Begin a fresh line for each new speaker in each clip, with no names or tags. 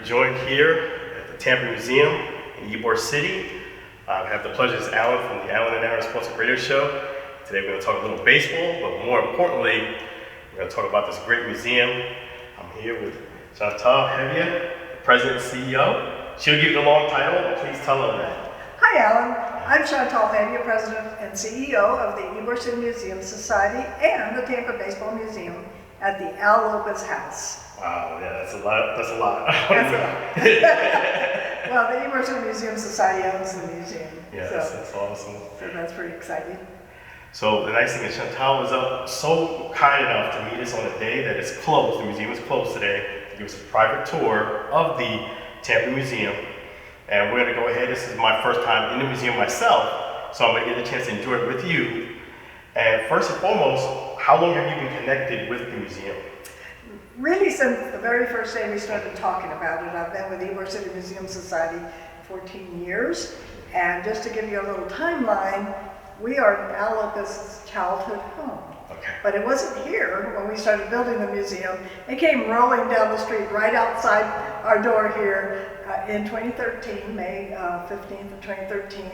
We're joined here at the Tampa Museum in Ybor City. I have the pleasure, as Alan from the Alan and Aaron Sports Radio Show. Today we're going to talk a little baseball, but more importantly, we're going to talk about this great museum. I'm here with Chantal Hevia, the President CEO. She'll give you the long title, but please tell her that.
Hi Alan, I'm Chantal Hevia, President and CEO of the Ybor City Museum Society and the Tampa Baseball Museum at the Lopez House.
Wow, yeah, that's a lot.
That's a lot. Well, the Ybor City Museum Society owns the museum.
Yes,
so
that's awesome.
So that's pretty exciting.
So the nice thing is Chantal was so kind enough to meet us on a day that it's closed. The museum is closed today to give us a private tour of the Tampa Museum. And we're going to go ahead. This is my first time in the museum myself, so I'm going to get a chance to enjoy it with you. And first and foremost, how long have you been connected with the museum?
Really, since the very first day we started talking about it. I've been with the Ybor City Museum Society 14 years. And just to give you a little timeline, we are Al Lopez's childhood home.
Okay.
But it wasn't here when we started building the museum. It came rolling down the street right outside our door here in 2013, May 15th of 2013.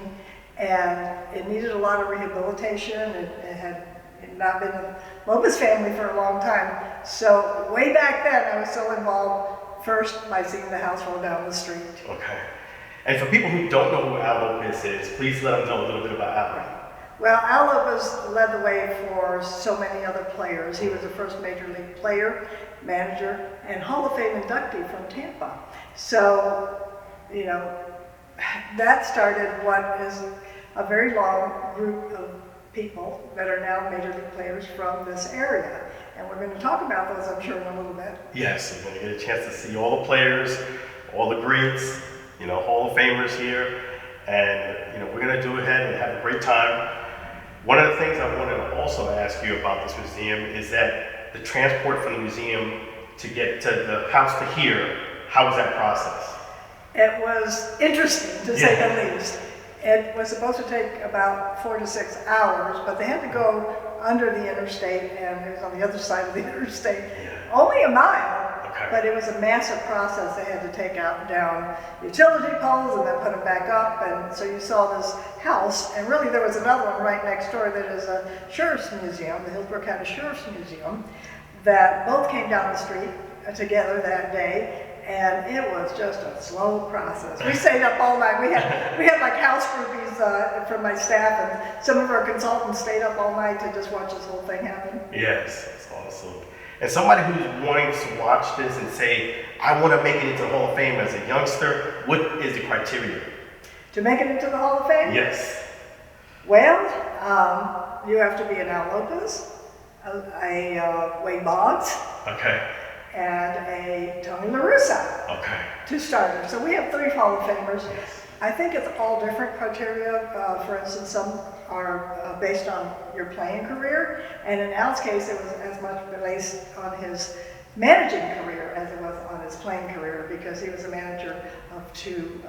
And it needed a lot of rehabilitation. It had not been a Lopez family for a long time. So way back then, I was still involved first by seeing the house roll down the street.
Okay. And for people who don't know who Al Lopez is, please let them know a little bit about Al.
Well, Al Lopez led the way for so many other players. He was the first major league player, manager, and Hall of Fame inductee from Tampa. So, you know, that started what is a very long group of people that are now major league players from this area. And we're going to talk about those, I'm sure, in a little bit.
Yes, we're going to get a chance to see all the players, all the greats, you know, Hall of Famers here. And, you know, we're going to do ahead and have a great time. One of the things I wanted to also ask you about this museum is that the transport from the museum to get to the house to here, how was that process?
It was interesting, to say the least. It was supposed to take about 4 to 6 hours, but they had to go under the interstate, and it was on the other side of the interstate. Only a mile.
Okay.
But it was a massive process. They had to take out down utility poles and then put them back up. And so you saw this house, and really there was another one right next door that is a sheriff's museum, the Hillsborough County Sheriff's Museum, that both came down the street together that day. And it was just a slow process. We stayed up all night. We had like house groupies from my staff, and some of our consultants stayed up all night to just watch this whole thing happen.
Yes, that's awesome. And somebody who's wanting to watch this and say, I want to make it into the Hall of Fame as a youngster, what is the criteria?
To make it into the Hall of Fame?
Yes.
Well, you have to be an Al Lopez, a Wade Boggs,
Okay.
and a Tony La Russa.
Okay.
2 starters. So we have 3 Hall of Famers.
Yes.
I think it's all different criteria. For instance, some are based on your playing career, and in Al's case, it was as much based on his managing career as it was on his playing career, because he was a manager of 2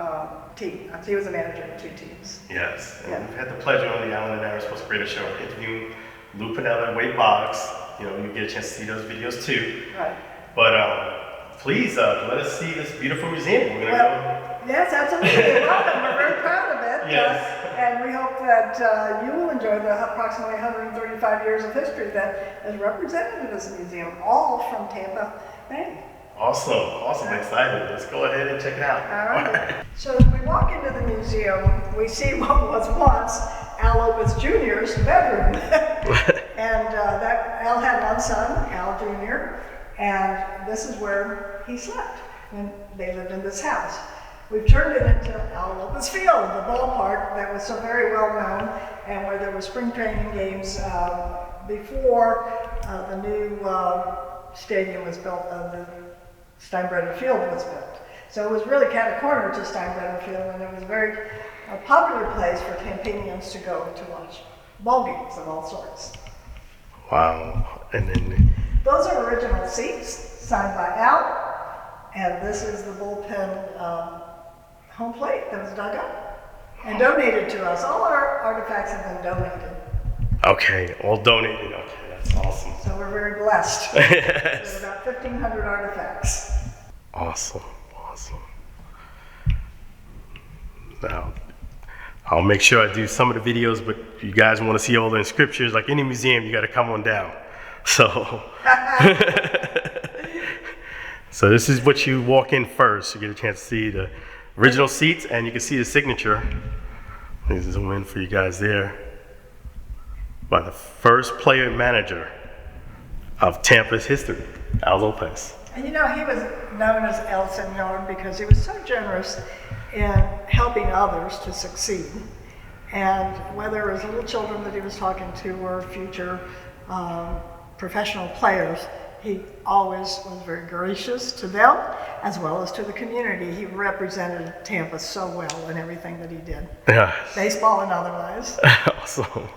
teams. He was a manager of 2 teams.
Yes. And
Yeah.
we've had the pleasure on the Alan and Aaron Sports Radio Show interviewing Lou Piniella and Wade Boggs. You know, you get a chance to see those videos too.
Right.
But please let us see this beautiful museum. We're going to go.
Yes, absolutely. You're welcome. We're very proud of it.
Yes.
And we hope that you will enjoy the approximately 135 years of history that is represented in this museum, all from Tampa Bay.
Awesome. Awesome. Excited. Let's go ahead and check it out.
All right. So as we walk into the museum, we see what was once Al Lopez Jr.'s bedroom. And that Al had one son, Al Jr., and this is where he slept when they lived in this house. We've turned it into Al Lopez Field, the ballpark that was so very well known, and where there were spring training games before the new stadium was built, the Steinbrenner Field was built. So it was really kind of corner to Steinbrenner Field, and it was a very popular place for Tampanians to go to watch ball games of all sorts.
Wow. And then
Those are original seats signed by Al, and this is the bullpen home plate that was dug up and donated to us. All our artifacts have been donated.
okay, all donated. Okay, that's awesome.
So we're very blessed. There's about 1,500 artifacts.
Awesome. Awesome. Now, I'll make sure I do some of the videos, but if you guys want to see all the inscriptions, like any museum, you got to come on down. So, so this is what you walk in first. You get a chance to see the original seats, and you can see the signature. Let me zoom in for you guys there. By the first player and manager of Tampa's history, Al Lopez.
And you know, he was known as El Senor because he was so generous in helping others to succeed. And whether it was little children that he was talking to or future professional players, he always was very gracious to them as well as to the community. He represented Tampa so well in everything that he did.
Yeah.
Baseball and otherwise.
Awesome.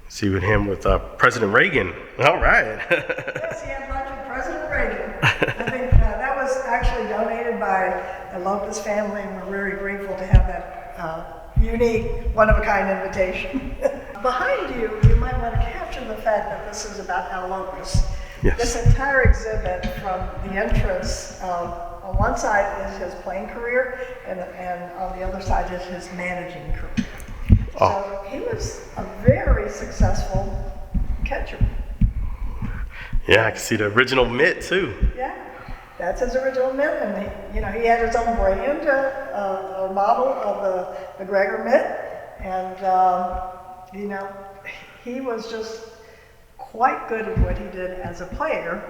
See with him with President Reagan. All right.
Yes, he had lunch with President Reagan. I think that was actually donated by the Lopez family, and we're very grateful to have that unique, one-of-a-kind invitation. Behind you, you might want to capture the fact that this is about Al Lopez.
Yes.
This entire exhibit, from the entrance, on one side is his playing career, and on the other side is his managing career.
Oh.
So he was a very successful catcher.
Yeah, I can see the original mitt too.
Yeah, that's his original mitt, and he had his own brand, a model of the McGregor mitt, and he was just quite good at what he did as a player.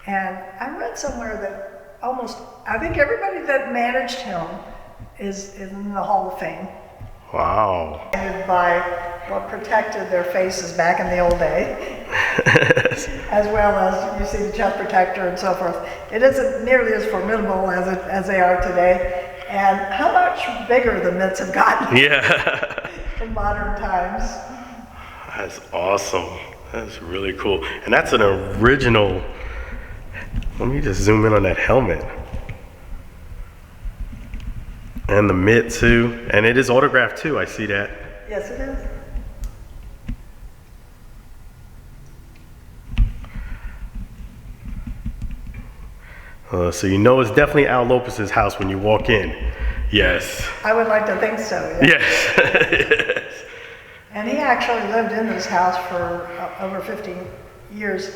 And I read somewhere that I think everybody that managed him is in the Hall of Fame.
Wow.
By what protected their faces back in the old day, as well as you see the chest protector and so forth. It isn't nearly as formidable as they are today. And how much bigger the mitts have gotten in modern times.
That's awesome. That's really cool. And that's an original. Let me just zoom in on that helmet. And the mitt too, and it is autographed too, I see that.
Yes, it is.
So you know it's definitely Al Lopez's house when you walk in. Yes.
I would like to think so,
yes. Yes.
And he actually lived in this house for over 50 years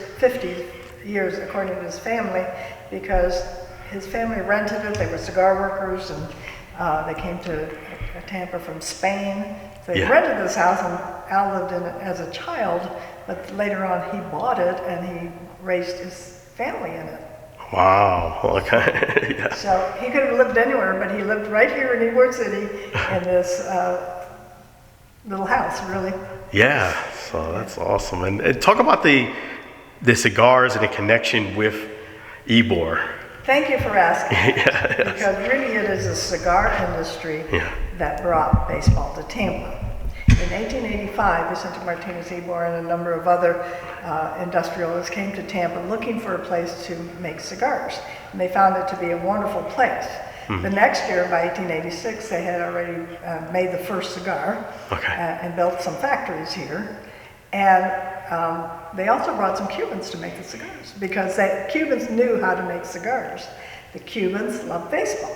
according to his family, because his family rented it. They were cigar workers, and they came to Tampa from Spain. So they rented this house, and Al lived in it as a child, but later on he bought it and he raised his family in it.
Wow, okay. Yeah.
So he could have lived anywhere, but he lived right here in Ybor City in this little house, really.
Yeah, so that's awesome. And talk about the cigars and the connection with Ybor.
Thank you for asking.
Yes.
Because really it is the cigar industry that brought baseball to Tampa. In 1885, Vicente Martinez Ybor and a number of other industrialists came to Tampa looking for a place to make cigars. And they found it to be a wonderful place. Mm-hmm. The next year, by 1886, they had already made the first cigar and built some factories here. And they also brought some Cubans to make the cigars, because Cubans knew how to make cigars. The Cubans loved baseball.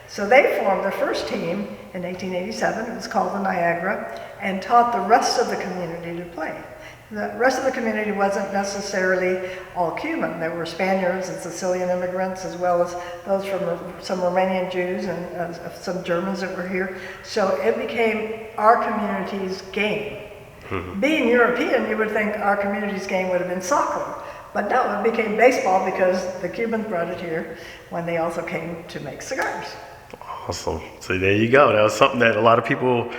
So they formed their first team in 1887, it was called the Niagara, and taught the rest of the community to play. The rest of the community wasn't necessarily all Cuban. There were Spaniards and Sicilian immigrants, as well as those from some Romanian Jews and some Germans that were here. So it became our community's game. Mm-hmm. Being European, you would think our community's game would have been soccer. But no, it became baseball because the Cubans brought it here when they also came to make cigars.
Awesome. So there you go. That was something that a lot of people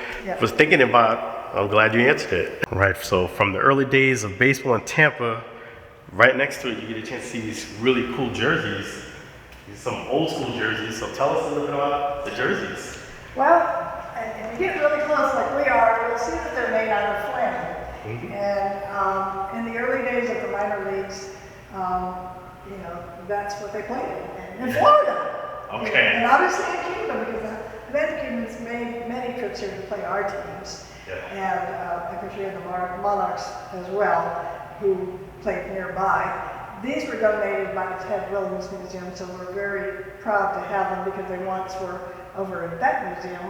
was thinking about. I'm glad you answered it. Right, so from the early days of baseball in Tampa, right next to it, you get a chance to see these really cool jerseys. These some old school jerseys. So tell us a little bit about the jerseys.
Well, if you get really close like we are, you'll see that they're made out of flannel. Mm-hmm. And in the early days of the minor leagues, that's what they played in Florida.
Okay.
And obviously in Cuba, because the Cubans made many trips here to play our teams. Yeah. And of course we had the Monarchs as well, who played nearby. These were donated by the Ted Williams Museum, so we're very proud to have them because they once were over at that museum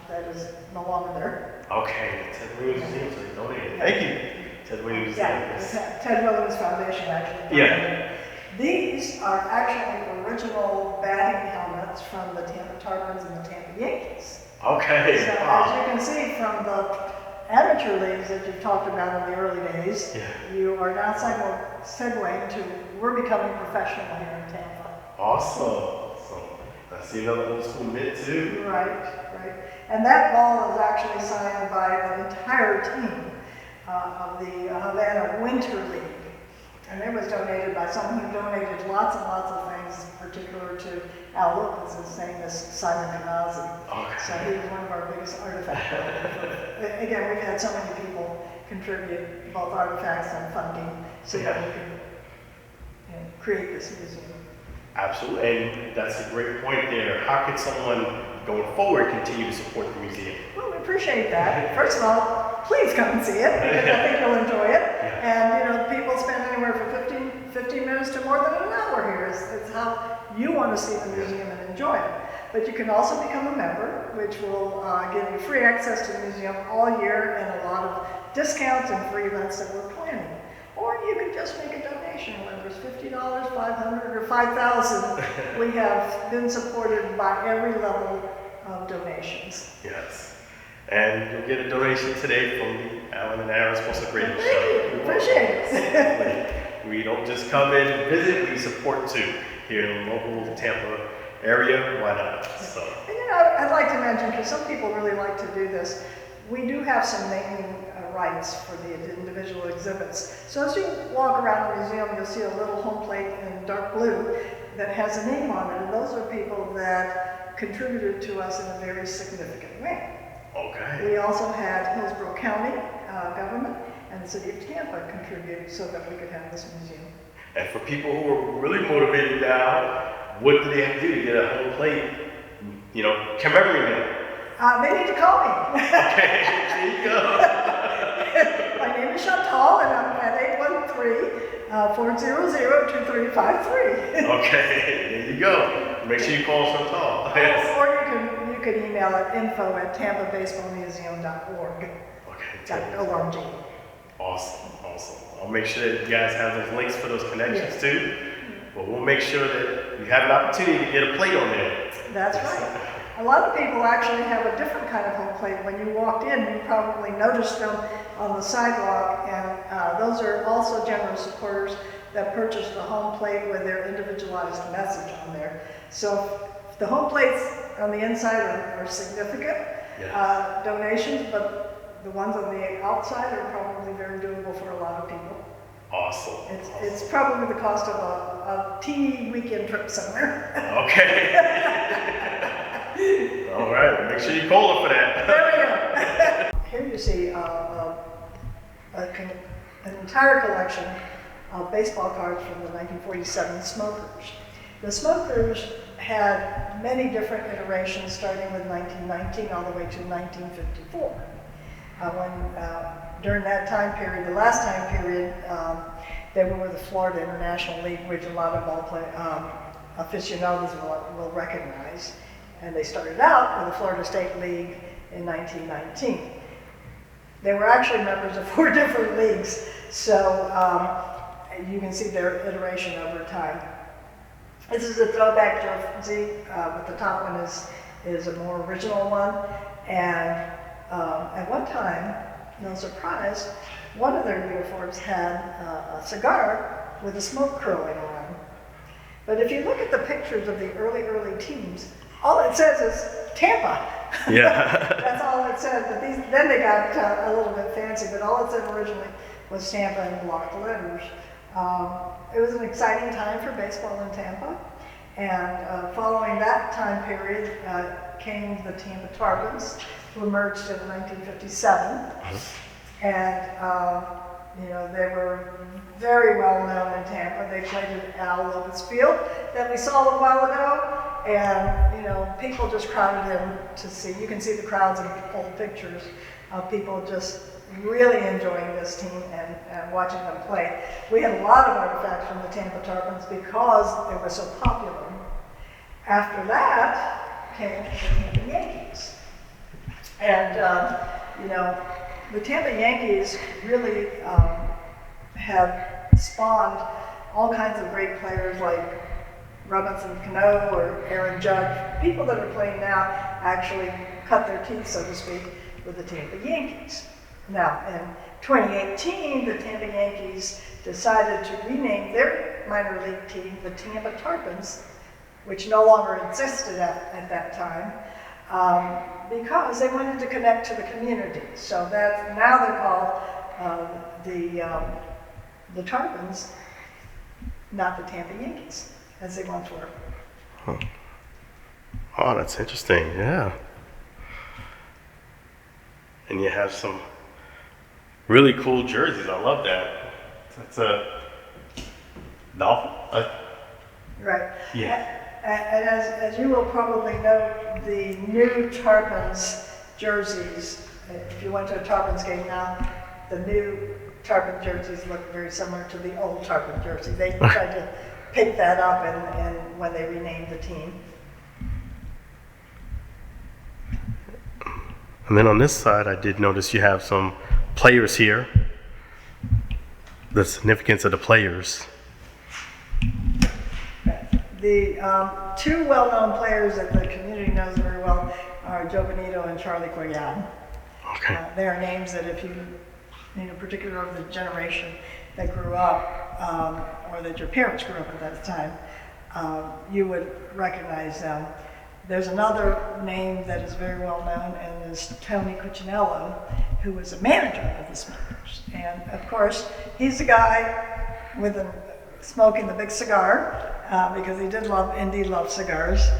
that is no longer there.
Okay, the Ted Williams Museum, so they donated. Thank you, Ted Williams Museum.
Yeah, the Ted Williams Foundation actually.
Yeah.
These are actually original batting helmets from the Tampa Tarpons and the Tampa Yankees.
Okay.
So as you can see from the amateur leagues that you've talked about in the early days, you are now segueing to, we're becoming professional here in Tampa.
Awesome. I see another old school mitt too.
Right. And that ball is actually signed by the entire team of the Havana Winter League. And it was donated by someone who donated lots and lots of things, in particular to Al Lopez, his name is Simon Kanazi.
Okay.
So he was one of our biggest artifact collectors. Again, we've had so many people contribute both artifacts and funding so that we can create this museum.
Absolutely, and that's a great point there. How can someone going forward continue to support the museum?
Well, we appreciate that. First of all, please come and see it because I think you'll enjoy it. And people spend anywhere from 15 minutes to more than an hour here. It's how you want to see the museum and enjoy it. But you can also become a member, which will give you free access to the museum all year and a lot of discounts and free events that we're planning. Or you can just make a donation, whether it's $50, $500, or $5,000. We have been supported by every level of donations.
Yes. And you'll get a donation today from the Alan and Aaron Sports Radio Show.
Thank you. Appreciate it.
We don't just come in and visit, we support too. Here in the local Tampa area, why not? So.
And I'd like to mention, because some people really like to do this, we do have some naming rights for the individual exhibits. So as you walk around the museum, you'll see a little home plate in dark blue that has a name on it, and those are people that contributed to us in a very significant way.
Okay.
We also had Hillsborough County government and the city of Tampa contribute so that we could have this museum.
And for people who are really motivated now, what do they have to do to get a home plate, commemorating it?
They need to call me.
Okay, there you go.
My name is Chantal, and I'm at 813-400-2353.
Okay, there you go. Make sure you call Chantal.
Or you can email at info@tampabaseballmuseum.org.
Okay.
.org.
Awesome. I'll make sure that you guys have those links for those connections too. But we'll make sure that you have an opportunity to get a plate on there.
That's right. A lot of people actually have a different kind of home plate. When you walked in, you probably noticed them on the sidewalk, and those are also generous supporters that purchased a home plate with their individualized message on there. So the home plates on the inside are significant donations, but the ones on the outside are probably very doable for a lot of people.
Awesome.
It's probably the cost of a teeny weekend trip somewhere.
Okay. All right, make sure you call her for that.
There we go. Here you see an entire collection of baseball cards from the 1947 Smokers. The Smokers had many different iterations starting with 1919 all the way to 1954. During that time period, the last time period, they were with the Florida International League, which a lot of aficionados will recognize. And they started out with the Florida State League in 1919. They were actually members of 4 different leagues, so you can see their iteration over time. This is a throwback jersey, but the top one is a more original one. And at one time, no surprise, one of their uniforms had a cigar with the smoke curling around. But if you look at the pictures of the early teams, all it says is Tampa.
Yeah.
That's all it says. But then they got a little bit fancy, but all it said originally was Tampa in block letters. It was an exciting time for baseball in Tampa. And following that time period came the Tampa Tarpons, who emerged in 1957. And they were very well known in Tampa. They played at Al Lopez Field that we saw a while ago. And, people just crowded in to see. You can see the crowds in old pictures of people just, really enjoying this team and watching them play. We had a lot of artifacts from the Tampa Tarpons because they were so popular. After that came the Tampa Yankees. And, the Tampa Yankees really have spawned all kinds of great players like Robinson Cano or Aaron Judge. People that are playing now actually cut their teeth, so to speak, with the Tampa Yankees. Now, in 2018, the Tampa Yankees decided to rename their minor league team the Tampa Tarpons, which no longer existed at that time, because they wanted to connect to the community. So that now they're called the Tarpons, not the Tampa Yankees, as they once were.
Huh. Oh, that's interesting. Yeah. And you have some really cool jerseys. I love that. That's a dolphin.
Right.
Yeah.
And as you will probably know, the new Tarpons jerseys, if you went to a Tarpons game now, the new Tarpon jerseys look very similar to the old Tarpon jersey. They tried to pick that up and when they renamed the team.
And then on this side, I did notice you have some players here. The significance of the players.
The two well-known players that the community knows very well are Joe Benito and Charlie Coyan.
Okay.
They are names that if you particular of the generation that grew up, or that your parents grew up at that time, you would recognize them. There's another name that is very well known, and is Tony Cuccinello, who was a manager of the Smokers. And of course, he's the guy with smoking the big cigar, because he did indeed love cigars.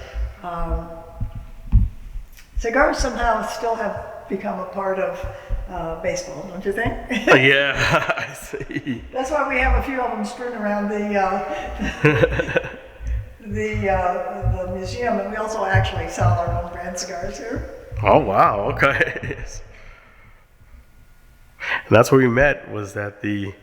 Cigars somehow still have become a part of baseball, don't you think?
Yeah, I see.
That's why we have a few of them strewn around the museum, and we also actually sell our own brand cigars here.
Oh, wow. Okay. And that's where we met, was at the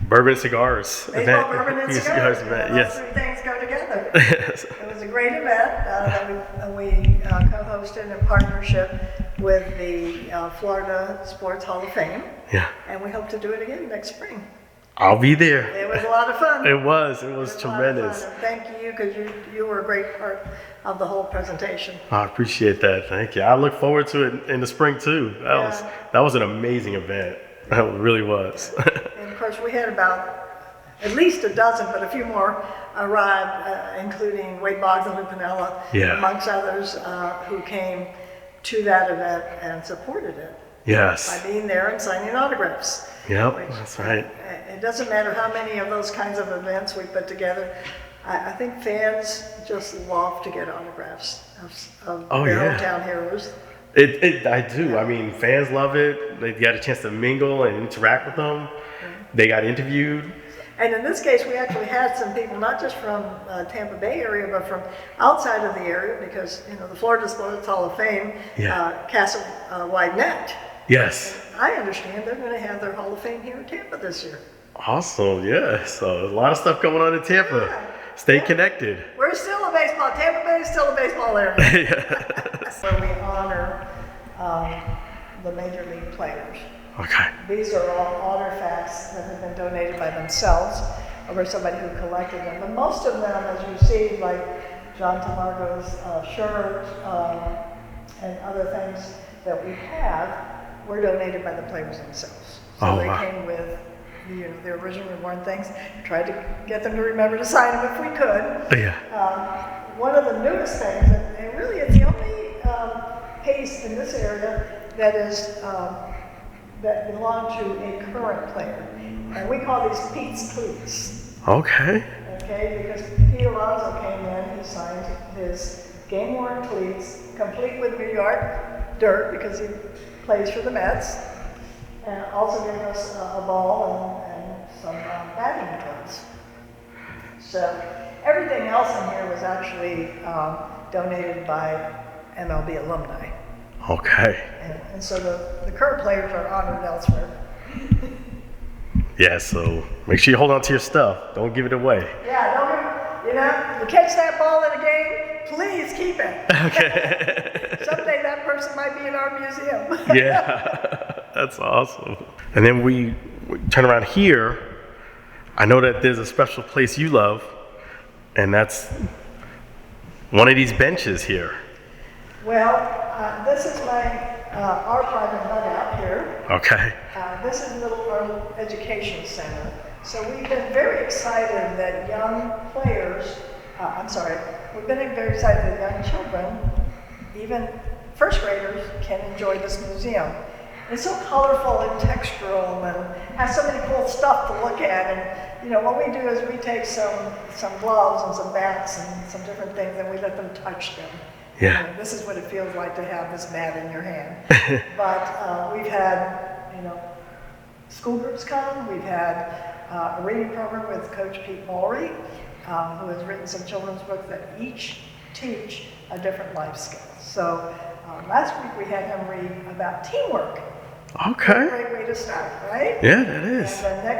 Bourbon Cigars
Baseball,
event.
bourbon, and
Cigars
cigars.
event.
Those
Yes.
three things go together.
Yes.
It was a great event that we co-hosted in partnership with the Florida Sports Hall of Fame.
Yeah.
And we hope to do it again next spring.
I'll be there.
It was a lot of fun.
It was
a lot of
tremendous.
fun. And thank you, because you were a great part of the whole presentation.
I appreciate that. Thank you. I look forward to it in the spring too. That was an amazing event. It really was.
And of course, we had about at least a dozen, but a few more arrived, including Wade Boggs and Piniella,
Yeah.
amongst others, who came to that event and supported it
Yes.
by being there and signing autographs.
Yep. That's right.
It doesn't matter how many of those kinds of events we put together. I think fans just love to get autographs of their hometown heroes.
I do. I mean, fans love it. They got a chance to mingle and interact with them. They got interviewed.
And in this case, we actually had some people, not just from Tampa Bay area, but from outside of the area, because the Florida Sports Hall of Fame casts a wide net.
Yes.
And I understand they're going to have their Hall of Fame here in Tampa this year.
Awesome. Yeah. So there's a lot of stuff going on in Tampa.
Yeah.
Stay connected.
We're still a baseball. Tampa Bay is still a baseball area. Where we honor the major league players.
Okay.
These are all artifacts that have been donated by themselves or by somebody who collected them. But most of them, as you see, like John Tamargo's shirt and other things that we have, were donated by the players themselves. So they came with the originally worn things. Tried to get them to remember to sign them if we could.
Yeah.
One of the newest things, and really it's the only case in this area that is that belong to a current player, and we call these Pete's cleats.
Okay.
Okay, because Pete Alonso came in, he signed his game-worn cleats, complete with New York dirt because he plays for the Mets, and also gave us a ball and some batting gloves. So everything else in here was actually donated by MLB alumni.
Okay.
And so the current players are honored elsewhere.
Yeah, so make sure you hold on to your stuff. Don't give it away.
Yeah, you catch that ball in a game, please keep it.
Okay.
Someday that person might be in our museum.
Yeah, that's awesome. And then we turn around here. I know that there's a special place you love, and that's one of these benches here.
Well, this is our private dugout here.
Okay.
This is our education center. So we've been very excited that young players, we've been very excited that young children, even first graders, can enjoy this museum. It's so colorful and textural and has so many cool stuff to look at. And what we do is we take some gloves and some bats and some different things and we let them touch them.
Yeah.
This is what it feels like to have this mat in your hand. But we've had, school groups come. We've had a reading program with Coach Pete Mulry, who has written some children's books that each teach a different life skill. So last week we had him read about teamwork.
Okay.
Great way to start, right?
Yeah, that is.
And the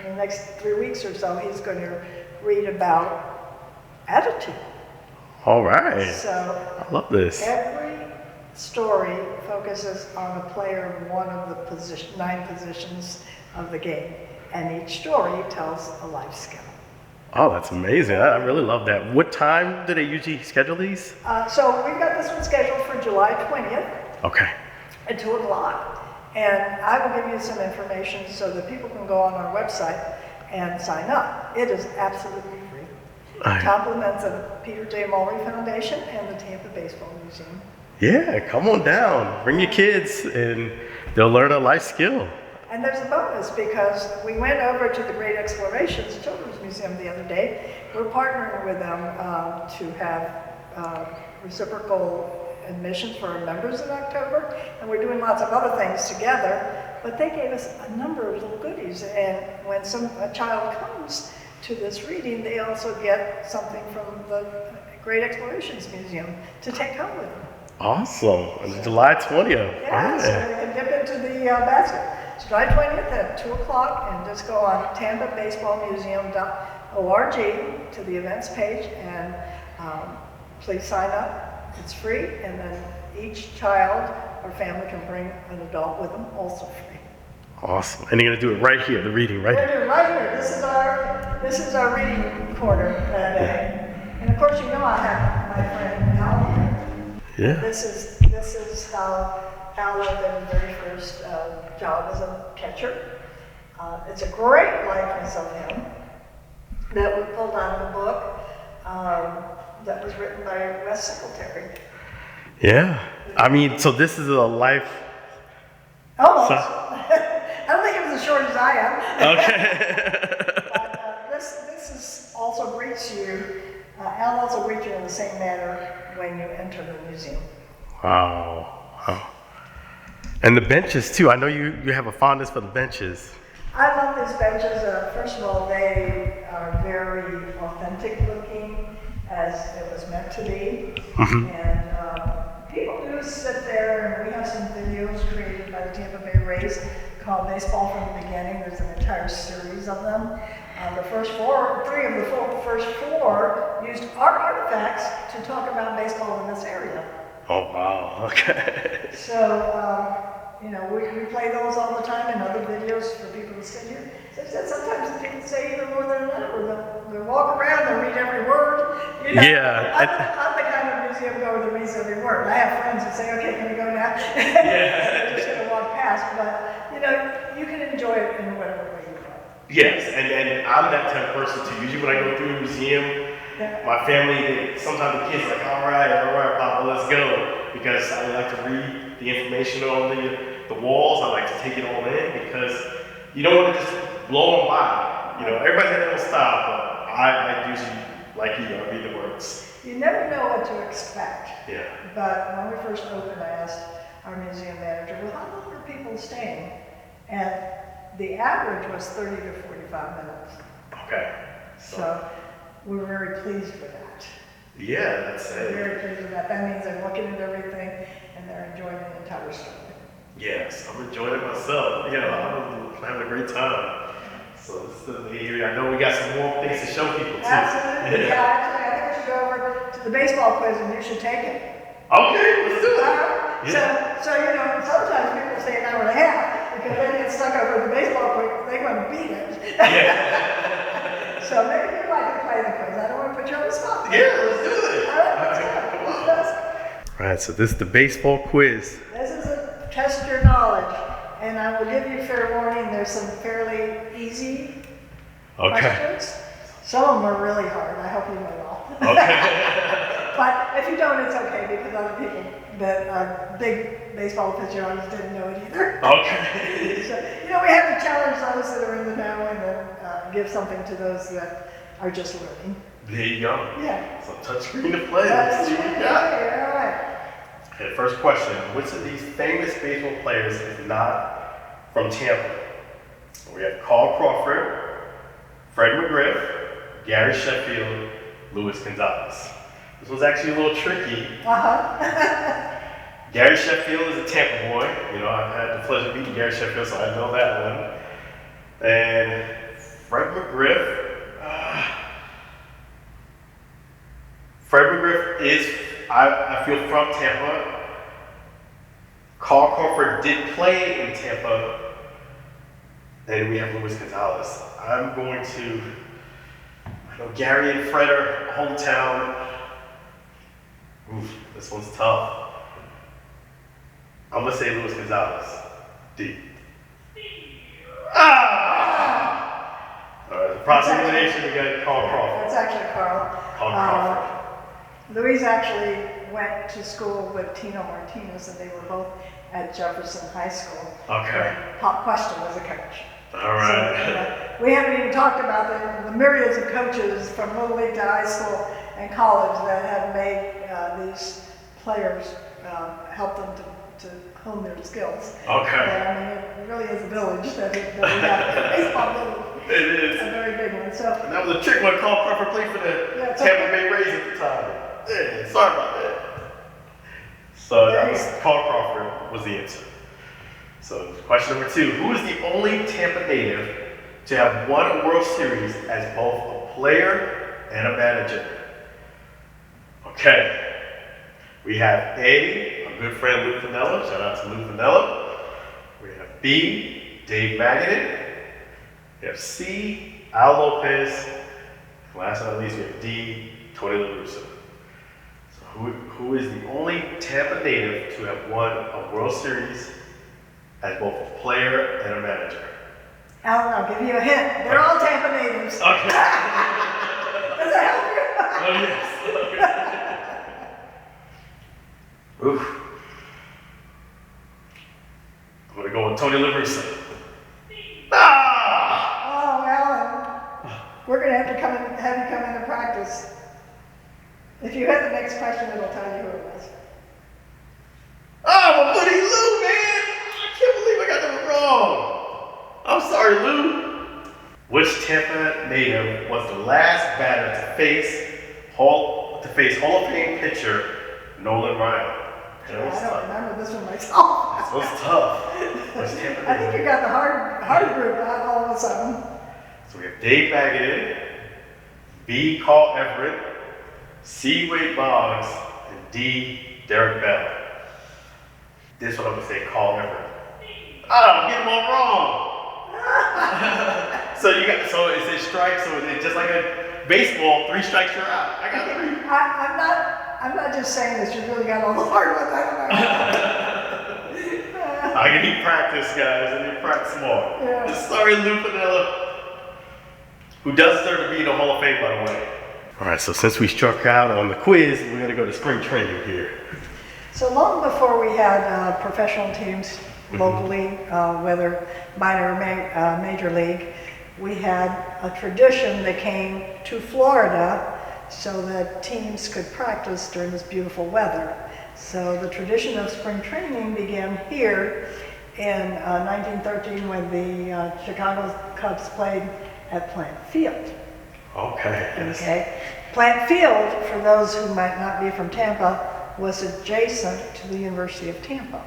in the next 3 weeks or so, he's going to read about attitude.
All right.
So
I love this.
every story focuses on a player in one of the 9 positions of the game, and each story tells a life skill.
Oh, that's amazing. I really love that. What time do they usually schedule these?
So we've got this one scheduled for July 20th
Okay.
at 2 o'clock, and I will give you some information so that people can go on our website and sign up. It is absolutely free. Compliments of Peter J. Mulry Foundation and the Tampa Baseball Museum.
Yeah, come on down. Bring your kids and they'll learn a life skill.
And there's a bonus because we went over to the Great Explorations Children's Museum the other day. We're partnering with them to have reciprocal admissions for our members in October, and we're doing lots of other things together, but they gave us a number of little goodies, and when a child comes to this reading, they also get something from the Great Explorations Museum to take home with them.
Awesome. It's July 20th.
Yeah, so they can dip into the basket. It's July 20th at 2 o'clock, and just go on tampabaseballmuseum.org to the events page, and please sign up. It's free, and then each child or family can bring an adult with them, also free.
Awesome. And you're going to do it right here, the reading right
We're
here.
doing right here. This is our reading corner that day. And of course, I have my friend Al here.
Yeah.
This is how Al lived in his very first job as a catcher. It's a great likeness of him that we pulled out of a book that was written by Wes Singletary.
Yeah. I mean, so this is a life.
Almost. I don't think it was as short as I am.
Okay.
But this is also greets you. Al also greets you in the same manner when you enter the museum.
Wow. And the benches too. I know you have a fondness for the benches.
I love these benches. First of all, they are very authentic looking, as it was meant to be. And people do sit there, and we have some videos created by the Tampa Bay Rays called Baseball from the Beginning. There's an entire series of them. The first three of the first four used our artifacts to talk about baseball in this area.
Oh, wow. Okay.
So, we play those all the time in other videos for people to sit here. Sometimes the people say even more than another. They'll walk around, they'll read every word.
Yeah.
I'm the kind of museum goer that reads every word. I have friends that say, okay, can we go now?
Yeah.
They're just going to walk past. But, you can enjoy it in whatever way you want.
Yes, and I'm that type of person too. Usually when I go through a museum, my family, sometimes the kids are like, all right, Papa, let's go. Because I like to read the information on the walls. I like to take it all in because you don't want to just blow them by. Everybody's got their own style, but I usually, like you, I read the words.
You never know what to expect.
Yeah.
But when we first opened, I asked our museum manager, well, how long are people staying? And the average was 30 to 45 minutes.
Okay.
So we were very pleased with that.
Yeah, that's
I'm
it.
very pleased with that. That means they're looking at everything and they're enjoying the entire story.
Yes, I'm enjoying it myself. You know, I'm having a great time. So this is the area. I know we got some more things to show people too.
Absolutely. Yeah, actually, I think we should go over to the baseball quiz and you should take it.
Okay, let's do it.
Yeah. So, you know, sometimes people say an hour and a half because they get stuck over the baseball quiz. They want to beat it.
Yeah.
So maybe you'd like to play the quiz. I don't want to put you on the spot.
Yeah, let's do it.
All right, let's go.
All right, so this is the baseball quiz.
This is a test your knowledge, and I will give you fair warning. There's some fairly easy questions. Some of them are really hard. I hope you know it all.
Okay.
But if you don't, it's okay because other people that are big baseball aficionados didn't know it either.
Okay.
So, you know, we have to challenge those that are in the know and then give something to those that are just learning.
There you go.
Yeah.
So touchscreen to play.
That's
Let's see what we
okay.
got.
All right.
Okay, first question. Which of these famous baseball players is not from Tampa? We have Carl Crawford, Fred McGriff, Gary Sheffield, Luis Gonzalez. This one's actually a little tricky. Gary Sheffield is a Tampa boy. You know, I've had the pleasure of meeting Gary Sheffield, so I know that one. And Fred McGriff. Fred McGriff is, I feel, from Tampa. Carl Crawford did play in Tampa. And we have Luis Gonzalez. I'm going to, I know Gary and Fred are hometown. Oof, this one's tough. I'm gonna say Luis Gonzalez. D. All right, the process elimination, we got Carl Crawford.
That's actually Carl.
Carl Crawford.
Luis actually went to school with Tino Martinez, and they were both at Jefferson High School.
Okay.
And Pop Question was a coach.
All right.
So, we haven't even talked about the myriads of coaches from Little League to high school and college that have made these players help them to hone their skills.
Okay.
And, I mean, it really is a village that we have. A baseball village.
It is.
A very big one. So,
And that was a trick when Carl Crawford played for the Tampa Bay Rays at the time. Yeah, sorry about that. So that was Carl Crawford was the answer. So question number 2, who is the only Tampa native to have won a World Series as both a player and a manager? Okay. We have A, our good friend Lou Piniella. Shout out to Lou Piniella. We have B, Dave Magadan. We have C, Al Lopez. And last but not least, we have D, Tony La Russa. So who is the only Tampa native to have won a World Series as both a player and a manager?
Alan, I'll give you a hint. They're all Tampa natives.
Okay.
Does that help you?
Oh, yes. Oof. I'm gonna go with Tony La Russa. Ah!
Oh, Alan, we're going to have you come in and practice. If you hit the next question, it'll tell you who it was.
Oh, my buddy Lou, man! I can't believe I got that wrong. I'm sorry, Lou. Which Tampa native was the last batter to face Hall of Fame pitcher Nolan Ryan?
I don't remember this one myself.
This was tough. Which Tampa
I think you got the hard group all of a sudden.
So we have Dave Magadan, B. Carl Everett, C. Wade Boggs, and D. Derek Bell. This one I'm gonna say Carl Everett. I'm getting them all wrong. So is it strikes? So is it just like a baseball? 3 strikes, you're out. I got 3.
I'm not just saying this. You really got all the hard ones. I don't know.
I need practice, guys. I need practice more.
Yeah.
Sorry, Lou Piniella, who does deserve to be in the Hall of Fame, by the way. All right, so since we struck out on the quiz, we're going to go to spring training here.
So long before we had professional teams locally, whether minor or major league, we had a tradition that came to Florida so that teams could practice during this beautiful weather. So the tradition of spring training began here in 1913 when the Chicago Cubs played at Plant Field.
Okay. Yes.
Okay. Plant Field, for those who might not be from Tampa, was adjacent to the University of Tampa.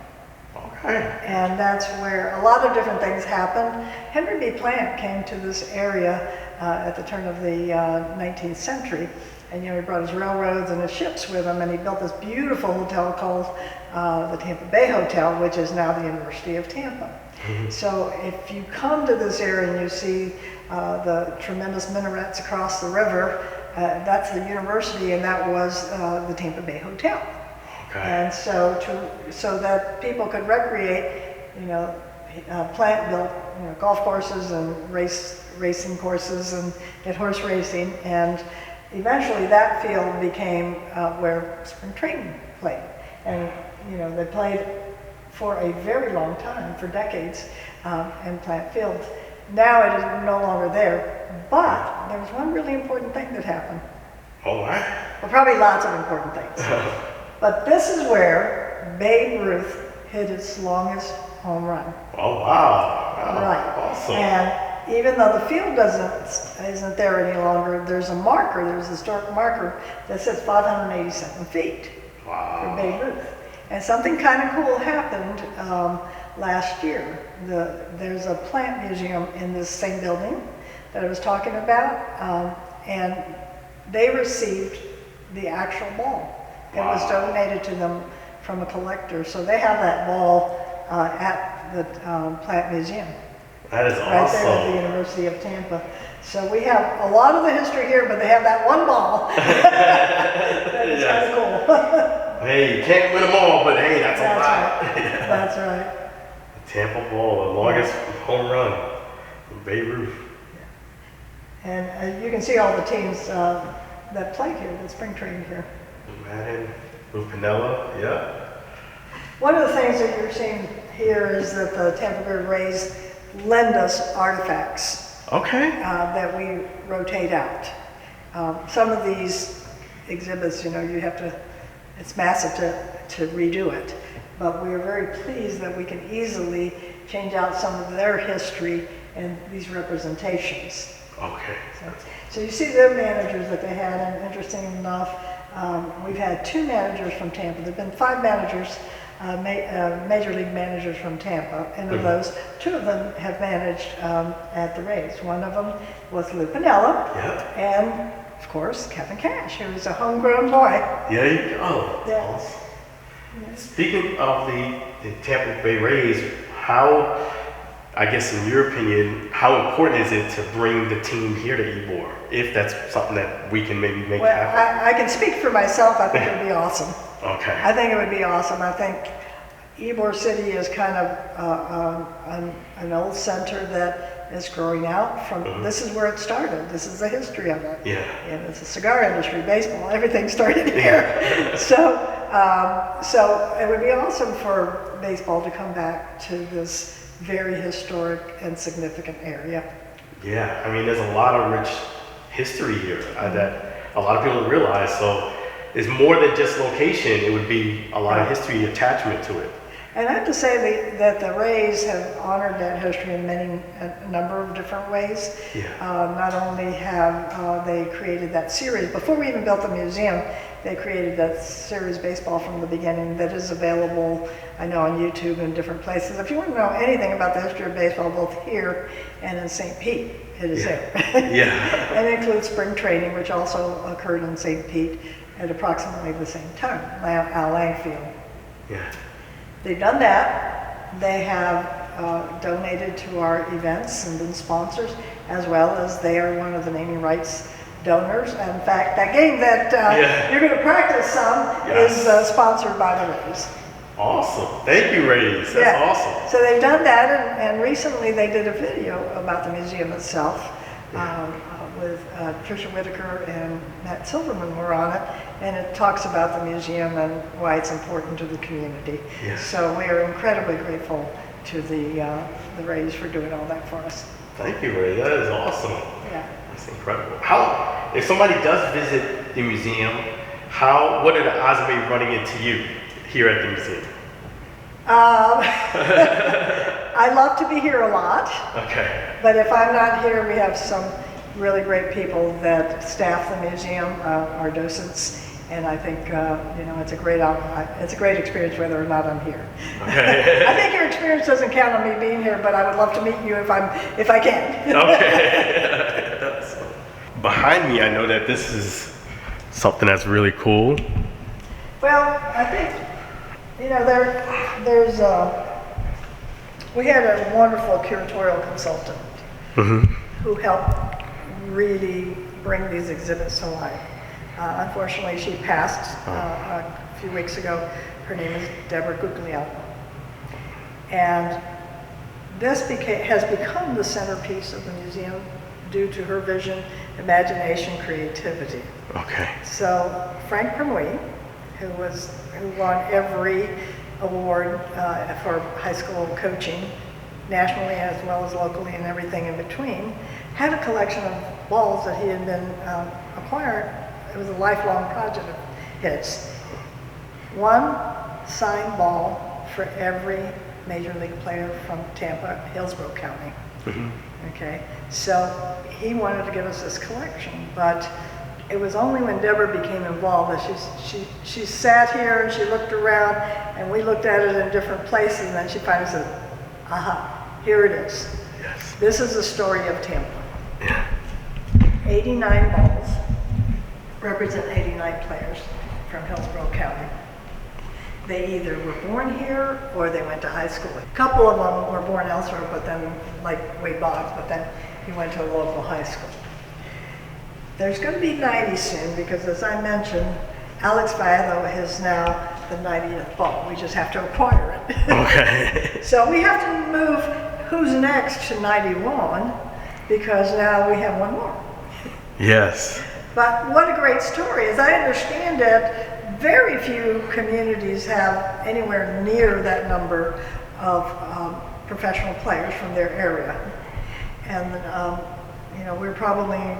Okay.
And that's where a lot of different things happened. Henry B. Plant came to this area at the turn of the 19th century. And he brought his railroads and his ships with him, and he built this beautiful hotel called the Tampa Bay Hotel, which is now the University of Tampa. Mm-hmm. So if you come to this area and you see the tremendous minarets across the river, that's the university, and that was the Tampa Bay Hotel. Okay. And so that people could recreate, Plant built golf courses and racing courses and horse racing, and eventually that field became where spring training played. And they played for a very long time, for decades, in Plant Field. Now it is no longer there, but there was one really important thing that happened.
All right.
Well, probably lots of important things. But this is where Babe Ruth hit his longest home run.
Oh, wow.
Right.
Awesome.
And even though the field isn't there any longer, there's a historic marker that says 587 feet for Babe Ruth. And something kind of cool happened last year. There's a plant museum in this same building that I was talking about, and they received the actual ball. It was donated to them from a collector, so they have that ball at the Plant Museum.
That is
right
awesome.
There at the University of Tampa. So we have a lot of the history here, but they have that one ball. That is kind of cool.
Hey, you can't win them all, but hey, that's a lot.
Right. That's right.
The Tampa ball, the longest home run, Babe Ruth.
And you can see all the teams that played here, that spring trained here.
Madden, Piniella, yeah.
One of the things that you're seeing here is that the Tampa Bay Rays lend us artifacts.
Okay.
That we rotate out. Some of these exhibits, you have to, it's massive to redo it. But we are very pleased that we can easily change out some of their history in these representations.
Okay.
So you see their managers that they had, and interesting enough, we've had 2 managers from Tampa. There have been 5 managers, major league managers from Tampa, and of those, 2 of them have managed at the Rays. One of them was Lou Piniella, and of course Kevin Cash, who was a homegrown boy.
Yeah, you go.
Yeah.
Awesome. Yeah. Speaking of the Tampa Bay Rays, how, I guess in your opinion, how important is it to bring the team here to Ybor, if that's something that we can maybe make happen?
I can speak for myself. I think it would be awesome.
Okay.
I think it would be awesome. I think Ybor City is kind of an old center that is growing out from, this is where it started. This is the history of it.
Yeah.
And it's the cigar industry, baseball, everything started here. So it would be awesome for baseball to come back to this very historic and significant area.
Yeah, I mean, there's a lot of rich history here that a lot of people don't realize. So it's more than just location. It would be a lot of history attachment to it.
And I have to say that the Rays have honored that history in a number of different ways.
Yeah.
Not only have they created that series, before we even built the museum, they created that series Baseball from the Beginning that is available, I know, on YouTube and different places. If you want to know anything about the history of baseball, both here and in St. Pete, it is there.
Yeah.
And it includes spring training, which also occurred in St. Pete at approximately the same time, Al Lang Field.
Yeah.
They've done that. They have donated to our events and been sponsors, as well as they are one of the naming rights donors. And in fact, that game that you're going to practice some is sponsored by the Rays.
Awesome. Thank you, Rays. That's awesome.
So they've done that, and recently they did a video about the museum itself with Tricia Whitaker and Matt Silverman were on it, and it talks about the museum and why it's important to the community.
Yeah.
So we are incredibly grateful to the Rays for doing all that for us.
Thank you, Ray. That is awesome.
Yeah.
That's incredible. How, if somebody does visit the museum, what are the odds of me running into you here at the museum?
I love to be here a lot.
Okay.
But if I'm not here, we have some really great people that staff the museum, our docents, and I think it's a great experience whether or not I'm here.
Okay.
I think your experience doesn't count on me being here, but I would love to meet you if I can.
Okay. Behind me, I know that this is something that's really cool.
Well, I think we had a wonderful curatorial consultant who helped really bring these exhibits to life. Unfortunately, she passed a few weeks ago. Her name is Deborah Guglielmo. And this has become the centerpiece of the museum due to her vision, imagination, creativity.
Okay.
So Frank Permuy, who won every award for high school coaching, nationally as well as locally and everything in between, had a collection of balls that he had been acquired. It was a lifelong project of his. One signed ball for every major league player from Tampa, Hillsborough County. Okay, so he wanted to give us this collection, but it was only when Deborah became involved that she sat here and she looked around, and we looked at it in different places, and then she finally said, aha, here it is.
Yes.
This is the story of Tampa.
Yeah.
89 balls represent 89 players from Hillsborough County. They either were born here or they went to high school. A couple of them were born elsewhere, but then, like Ybor, but then he went to a local high school. There's going to be 90 soon because, as I mentioned, Alex Vallo is now the 90th ball. We just have to acquire it.
Okay.
So we have to move who's next to 91 because now we have one more.
Yes.
But what a great story. As I understand it, very few communities have anywhere near that number of professional players from their area. And, we're probably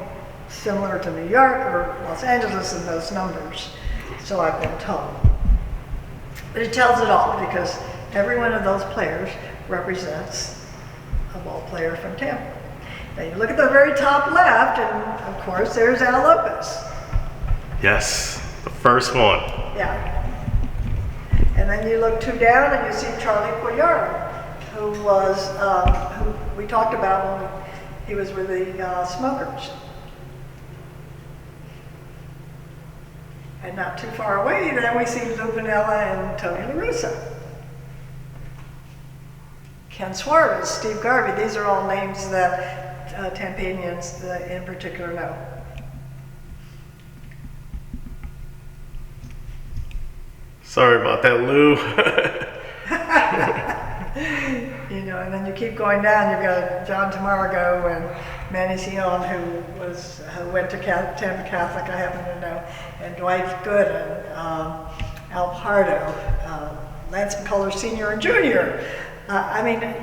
similar to New York or Los Angeles in those numbers, so I've been told. But it tells it all because every one of those players represents a ball player from Tampa. Now you look at the very top left, and of course there's Al Lopez.
Yes, the first one.
Yeah. And then you look two down and you see Charlie Piniella, who we talked about when he was with the Smokers. And not too far away, then we see Lou Piniella and Tony La Russa. Ken Suarez, Steve Garvey, these are all names that Tampanians in particular know.
Sorry about that, Lou.
And then you keep going down, you've got John Tamargo and Manny Sion, who went to Tampa Catholic, I happen to know, and Dwight Gooden, Al Pardo, Lance McCullers Sr. and Jr.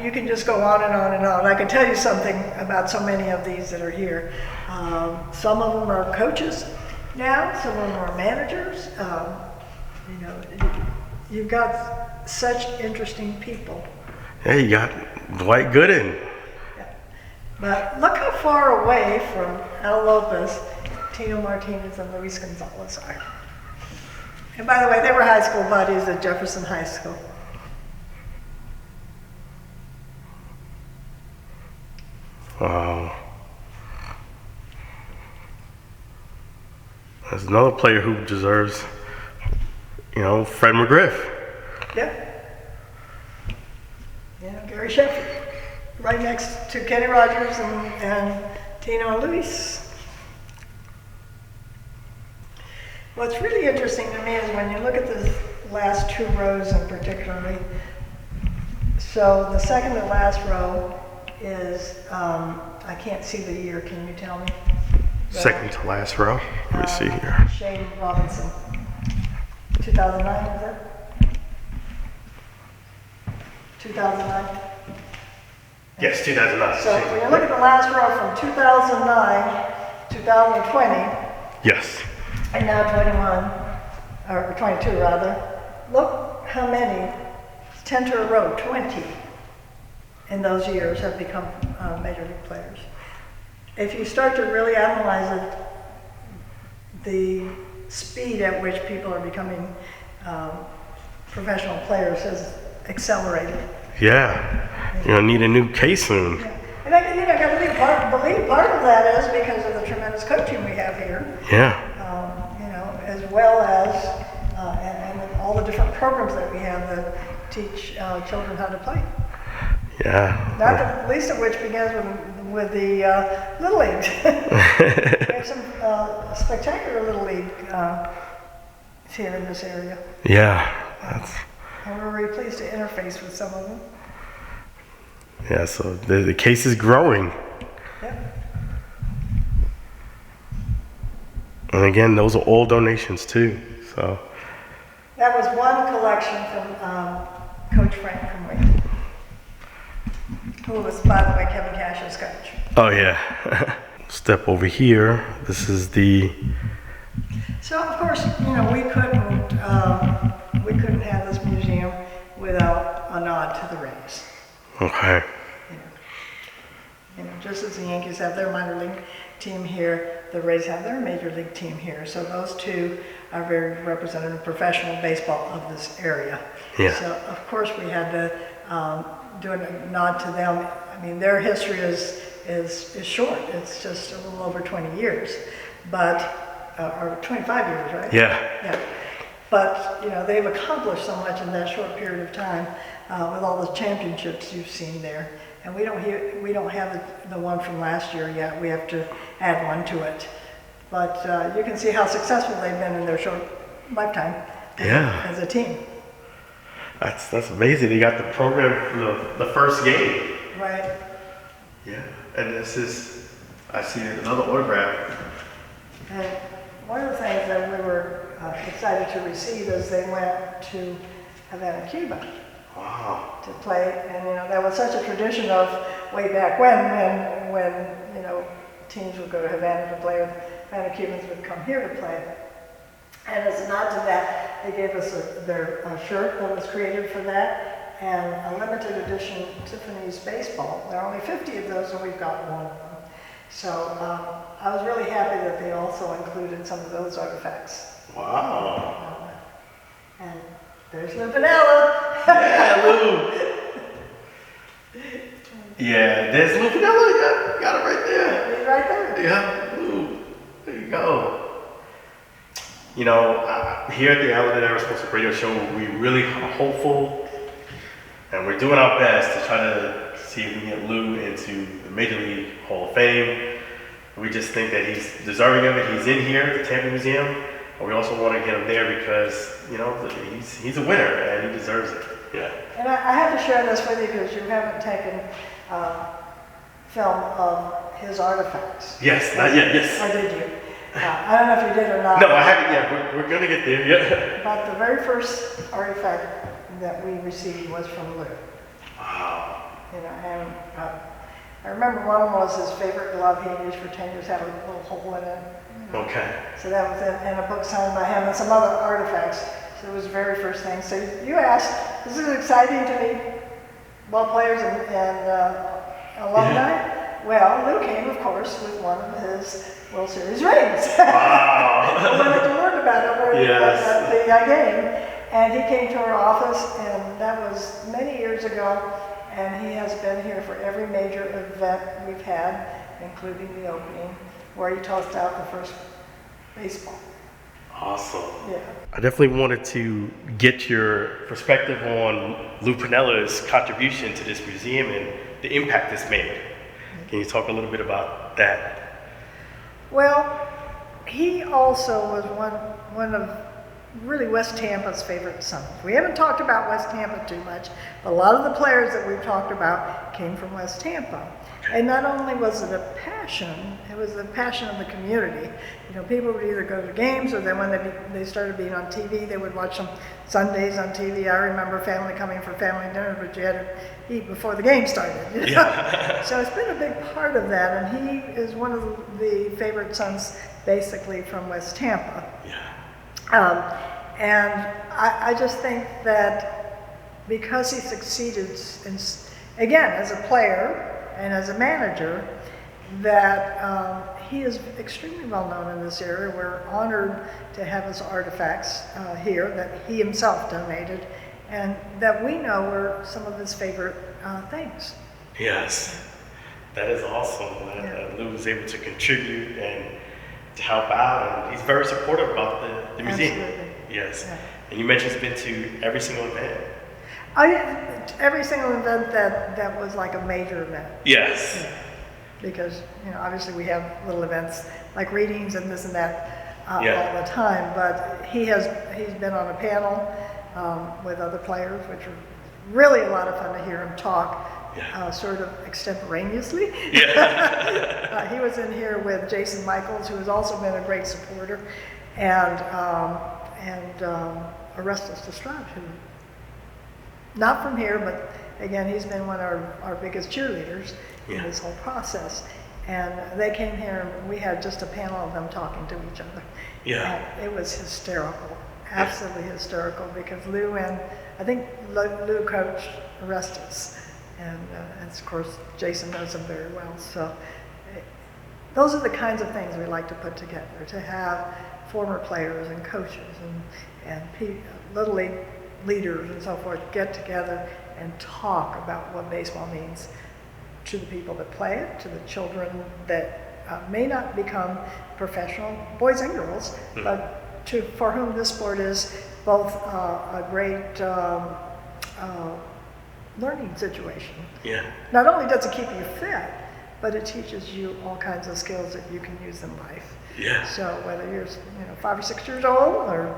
You can just go on and on and on. I can tell you something about so many of these that are here. Some of them are coaches now, some of them are managers. You've got such interesting people.
Yeah, you got Dwight Gooden.
Yeah. But look how far away from Al Lopez, Tino Martinez, and Luis Gonzalez are. And by the way, they were high school buddies at Jefferson High School.
Wow. There's another player who deserves, Fred McGriff.
Yeah. Gary Sheffield, right next to Kenny Rogers and Tino and Luis. What's really interesting to me is when you look at the last two rows in particularly. So the second to last row is, I can't see the year, can you tell me?
Second to last row. Let me see here.
Shane Robinson. 2009, is that? 2009?
Yes, 2009.
So when you look at the last row from 2009, 2020,
Yes.
and now 21, or 22 rather, look how many, 10 to a row, 20 in those years have become major league players. if you start to really analyze it, the speed at which people are becoming professional players has accelerated.
Yeah. You're gonna need a new case soon.
Yeah. And I believe part of that is because of the tremendous coaching we have here.
Yeah.
As well as and all the different programs that we have that teach children how to play.
Yeah.
Not the least of which begins with the Little League. We have some spectacular Little League here in this area.
Yeah.
And we're really pleased to interface with some of them.
Yeah, so the case is growing.
Yep.
And again, those are all donations too. So
That was one collection from Coach Frank from Wayne, who was, by the way, Kevin Cash's coach.
oh yeah. Step over here. This is the
So of course, we couldn't have this museum without a nod to the Rays.
okay.
Just as the Yankees have their minor league team here, the Rays have their major league team here. So those two are very representative of professional baseball of this area.
Yeah.
So of course we had to do a nod to them. I mean, their history is short. It's just a little over 20 years, but or 25 years, right?
Yeah.
Yeah. But they've accomplished so much in that short period of time with all the championships you've seen there. And we don't have the one from last year yet. We have to add one to it. But you can see how successful they've been in their short lifetime as a team.
That's amazing. They got the program for the first game.
Right.
Yeah. And this is, I see another autograph.
And one of the things that we were excited to receive is they went to Havana, Cuba.
Wow.
To play, and that was such a tradition of way back when teams would go to Havana to play, and Havana Cubans would come here to play. And as a nod to that, they gave us their shirt that was created for that, and a limited edition Tiffany's baseball. There are only 50 of those, and we've got one of them. So I was really happy that they also included some of those artifacts.
Wow.
And there's Lou Piniella.
Yeah, Lou. Yeah, there's Lou Piniella. You got it right there.
He's right there.
Yeah, Lou. There you go. Here at the Outlet Aerospace Radio Show, we really are hopeful, and we're doing our best to try to see if we can get Lou into the Major League Hall of Fame. We just think that he's deserving of it. He's in here at the Tampa Museum. But we also want to get him there because, he's a winner and he deserves it. Yeah.
And I have to share this with you because you haven't taken film of his artifacts.
Yes, not yet, yes.
Or did you? I don't know if you did or not.
No, I haven't yet. We're going to get there, yeah.
But the very first artifact that we received was from Lou.
Wow.
And I remember one was his favorite glove he used for 10 years, had a little hole in it.
Okay.
So that was it, and a book signed by him and some other artifacts. So it was the very first thing. So you asked, this is exciting to meet ball players and alumni. Yeah. Well, Lou came, of course, with one of his World Series rings.
Wow.
We wanted to learn about it over
yes.
at the game. And he came to our office, and that was many years ago. And he has been here for every major event we've had, including the opening, where he tossed out the first baseball.
Awesome.
Yeah.
I definitely wanted to get your perspective on Lou Piniella's contribution to this museum and the impact it's made. Can you talk a little bit about that?
Well, he also was one of really West Tampa's favorite sons. We haven't talked about West Tampa too much, but a lot of the players that we've talked about came from West Tampa. And not only was it a passion, it was the passion of the community. People would either go to games, or then when they started being on TV, they would watch them Sundays on TV. I remember family coming for family dinner, but you had to eat before the game started.
Yeah.
So it's been a big part of that, and he is one of the favorite sons, basically from West Tampa.
Yeah.
And I just think that because he succeeded, again, as a player and as a manager, that he is extremely well known in this area. We're honored to have his artifacts here that he himself donated, and that we know were some of his favorite things.
Yes, that is awesome that Lou was able to contribute and to help out, and he's very supportive about the museum.
Absolutely.
Yes,
Yeah.
and you mentioned he's been to every single event.
Every single event that was like a major event.
Yes.
Yeah. Because, obviously we have little events like readings and this and that all the time, but he's been on a panel with other players, which are really a lot of fun to hear him talk, sort of extemporaneously.
Yeah.
He was in here with Jason Michaels, who has also been a great supporter, and Orestes Lestrade, who, not from here, but again, he's been one of our biggest cheerleaders in this whole process. And they came here and we had just a panel of them talking to each other.
Yeah.
And it was hysterical, absolutely hysterical, because Lou and, I think Lou coached Orestes. And of course, Jason knows him very well. So those are the kinds of things we like to put together, to have former players and coaches and Little League leaders and so forth get together and talk about what baseball means to the people that play it, to the children that may not become professional, boys and girls, but for whom this sport is both a great learning situation.
Yeah.
Not only does it keep you fit, but it teaches you all kinds of skills that you can use in life.
Yeah.
So whether you're 5 or 6 years old or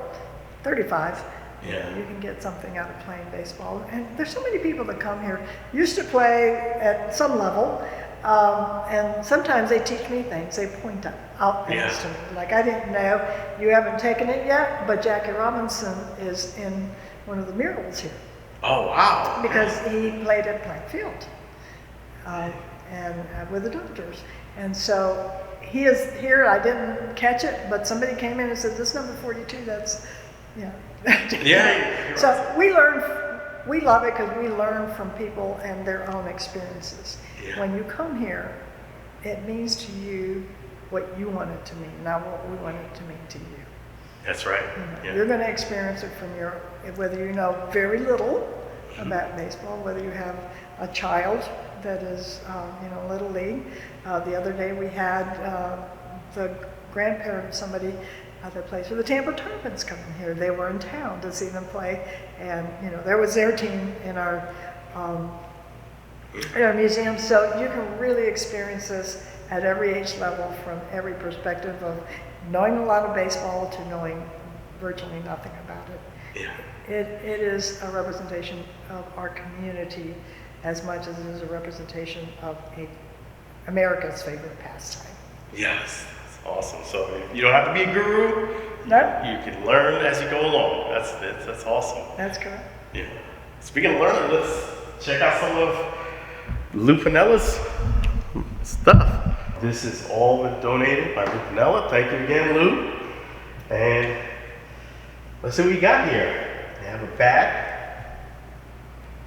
35, you can get something out of playing baseball. And there's so many people that come here, used to play at some level, and sometimes they teach me things. They point out things to me. Like, I didn't know, you haven't taken it yet, but Jackie Robinson is in one of the murals here.
Oh, wow.
Because he played at Plank Field and with the Dodgers. And so he is here. I didn't catch it, but somebody came in and said, this number 42, that's,
Yeah.
So we love it because we learn from people and their own experiences.
Yeah.
When you come here, it means to you what you want it to mean, not what we want it to mean to you.
That's right.
You're going to experience it from whether you know very little about baseball, whether you have a child that is, Little League. The other day we had the grandparent of somebody that plays for the Tampa Terrapins coming here. They were in town to see them play, and there was their team in our museum. So you can really experience this at every age level, from every perspective of knowing a lot of baseball to knowing virtually nothing about it.
Yeah.
It is a representation of our community as much as it is a representation of America's favorite pastime.
Yes. That's awesome. So you don't have to be a guru.
No?
You can learn as you go along. That's awesome.
That's correct.
Yeah. Speaking of learning, let's check out some of Lou Piniella's stuff. This is all been donated by Lou Piniella. Thank you again, Lou. And let's see what we got here. They have a bat.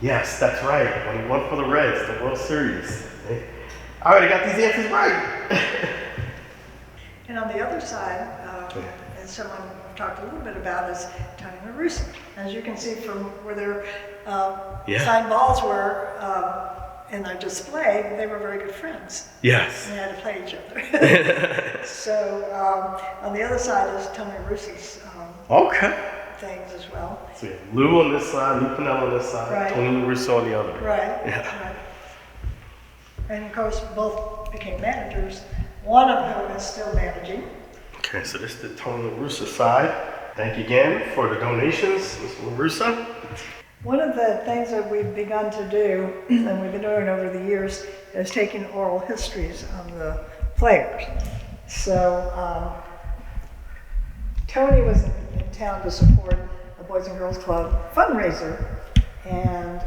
Yes, that's right. When he won for the Reds, the World Series. I already got these answers right.
And on the other side, as someone talked a little bit about, is Tony La Russa. As you can see from where their signed balls were in their display, they were very good friends.
Yes.
They had to play each other. So on the other side is Tony La Russa's things as well.
So we have Lou on this side, Lou Piniella on this side,
Right.
Tony La Russa on the other.
Right.
Yeah.
Right. And of course, both became managers. One of whom is still managing.
Okay, so this is the Tony La Russa side. Thank you again for the donations, Mr. La Russa.
One of the things that we've begun to do, and we've been doing over the years, is taking oral histories on the players. So Tony was in town to support a Boys and Girls Club fundraiser, and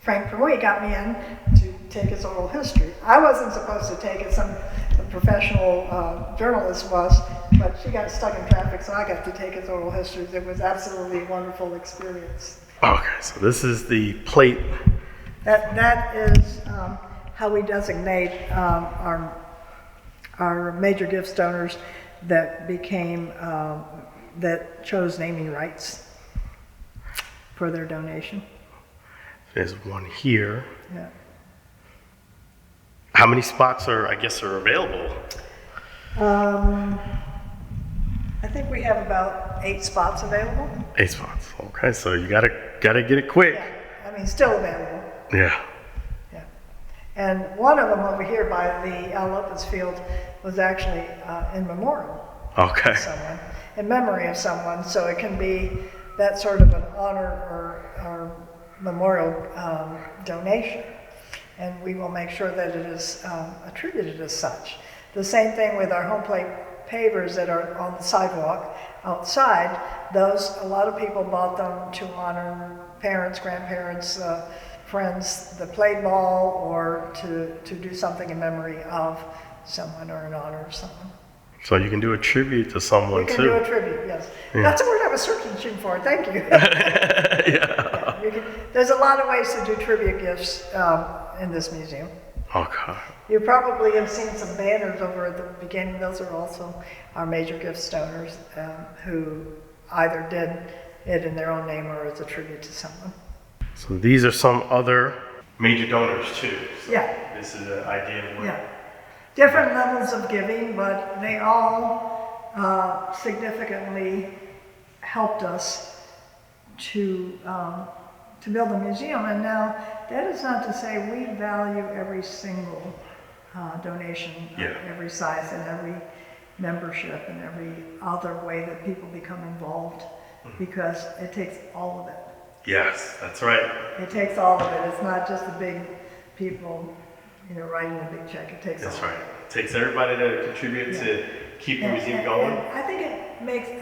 Frank Perroy got me in to take his oral history. I wasn't supposed to take it, some professional journalist was, but she got stuck in traffic, so I got to take his oral histories. It was absolutely a wonderful experience.
Okay, so this is the plate.
That is how we designate our major gifts donors that became, that chose naming rights for their donation.
There's one here.
Yeah.
How many spots are available?
I think we have about 8 spots available.
8 spots. Okay, so you gotta get it quick.
Yeah, I mean, still available.
Yeah.
Yeah. And one of them over here by the Lopez field was actually in memorial
Okay.
of someone, in memory of someone. So it can be that sort of an honor or memorial donation. And we will make sure that it is attributed as such. The same thing with our home plate pavers that are on the sidewalk outside. Those, a lot of people bought them to honor parents, grandparents, friends that played ball, or to do something in memory of someone or in honor of someone.
So you can do a tribute to someone
We can
too.
do a tribute, yes.
Yeah.
That's the word I was searching for, thank you.
Yeah.
Yeah, there's a lot of ways to do tribute gifts in this museum.
Okay.
You probably have seen some banners over at the beginning. Those are also our major gifts donors who either did it in their own name or as a tribute to someone.
So these are some other major donors too. So
Yeah.
This is an idea of what.
Yeah. Different levels of giving, but they all significantly helped us to build a museum. And now that is not to say we value every single donation
Yeah.
of every size and every membership and every other way that people become involved, because it takes all of it.
Yes, that's right.
It takes all of it. It's not just the big people, writing a big check. It takes
That's
all of
right.
it.
It takes everybody to contribute to keep the museum
And
going.
I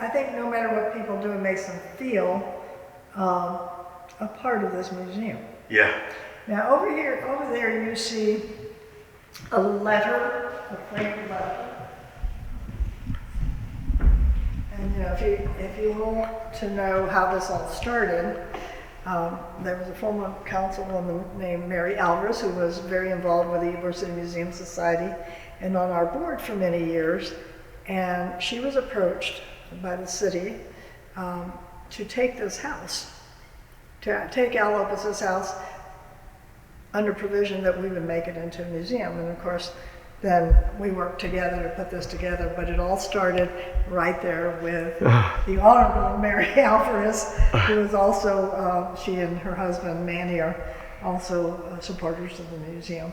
think no matter what people do, it makes them feel a part of this museum.
Yeah.
Now over there you see a letter, a framed letter. And if you want to know how this all started, there was a former councilwoman named Mary Alvarez who was very involved with the Ybor City Museum Society and on our board for many years. And she was approached by the city to take this house, to take Al Lopez's house under provision that we would make it into a museum. And of course, then we worked together to put this together, but it all started right there with the Honorable Mary Alvarez, who is also, she and her husband Manny are also supporters of the museum.